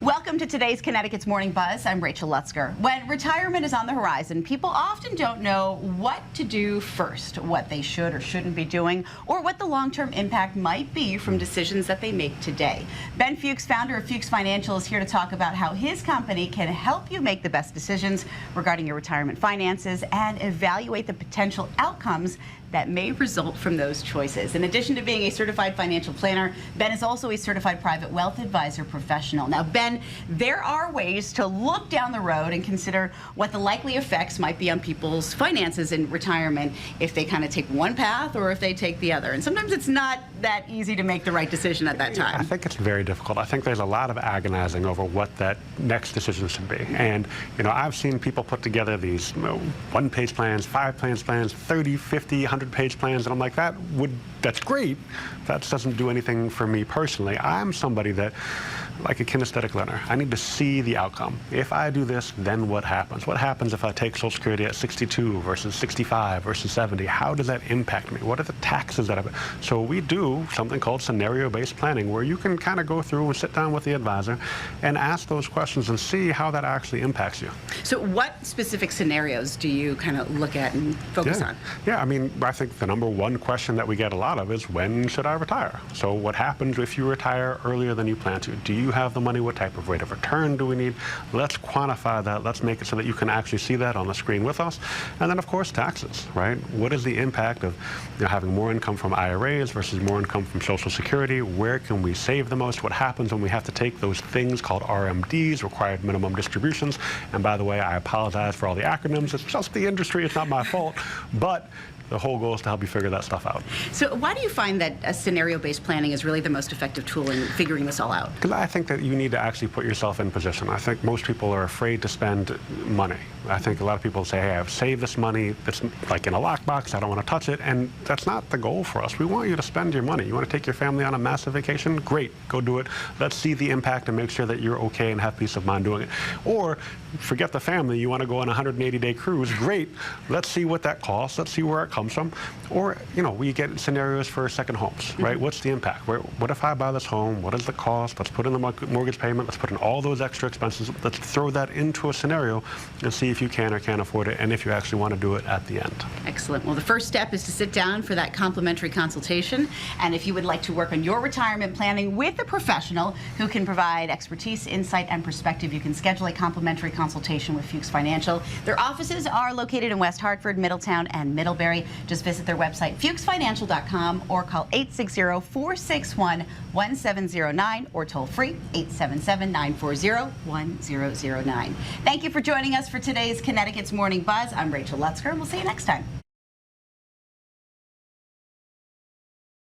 Welcome to today's Connecticut's Morning Buzz. I'm Rachel Lutzker. When retirement is on the horizon, people often don't know what to do first, what they should or shouldn't be doing, or what the long-term impact might be from decisions that they make today. Ben Fuchs, founder of Fuchs Financial, is here to talk about how his company can help you make the best decisions regarding your retirement finances and evaluate the potential outcomes that may result from those choices. In addition to being a certified financial planner, Ben is also a certified private wealth advisor professional. Now, Ben, there are ways to look down the road and consider what the likely effects might be on people's finances in retirement if they kind of take one path or if they take the other. And sometimes it's not that easy to make the right decision at that time. I think it's very difficult. I think there's a lot of agonizing over what that next decision should be. And, I've seen people put together these one-page plans, 5-page plans, 30, 50, 100-page plans, and I'm like, that's great. That doesn't do anything for me personally. I'm somebody that, like a kinesthetic learner, I need to see the outcome. If I do this, then what happens? What happens if I take Social Security at 62 versus 65 versus 70? How does that impact me? What are the taxes that I... So we do something called scenario-based planning, where you can kind of go through and sit down with the advisor and ask those questions and see how that actually impacts you. So what specific scenarios do you kind of look at and focus on? Yeah, I think the number one question that we get a lot of is, when should I retire? So what happens if you retire earlier than you plan to? Do you have the money? What type of rate of return do we need? Let's quantify that. Let's make it so that you can actually see that on the screen with us. And then, of course, taxes, right? What is the impact of having more income from IRAs versus more income from Social Security? Where can we save the most? What happens when we have to take those things called RMDs, required minimum distributions? And by the way, I apologize for all the acronyms. It's just the industry. It's not my fault. But the whole goal is to help you figure that stuff out. So why do you find that a scenario-based planning is really the most effective tool in figuring this all out? Because I think that you need to actually put yourself in position. I think most people are afraid to spend money. I think a lot of people say, hey, I've saved this money that's like in a lockbox, I don't want to touch it, and that's not the goal for us. We want you to spend your money. You want to take your family on a massive vacation? Great, go do it. Let's see the impact and make sure that you're okay and have peace of mind doing it. Or forget the family, you want to go on a 180-day cruise? Great, let's see what that costs, let's see where it comes from. Or, we get scenarios for second homes, right? What's the impact? What if I buy this home? What is the cost? Let's put in the mortgage payment. Let's put in all those extra expenses. Let's throw that into a scenario and see if you can or can't afford it, and if you actually want to do it at the end. Excellent. Well, the first step is to sit down for that complimentary consultation. And if you would like to work on your retirement planning with a professional who can provide expertise, insight, and perspective, you can schedule a complimentary consultation with Fuchs Financial. Their offices are located in West Hartford, Middletown, and Middlebury. Just visit their website, fuchsfinancial.com, or call 860-461-1709 or toll free 877-940-1009. Thank you for joining us for today's Connecticut's Morning Buzz. I'm Rachel Lutzker, and we'll see you next time.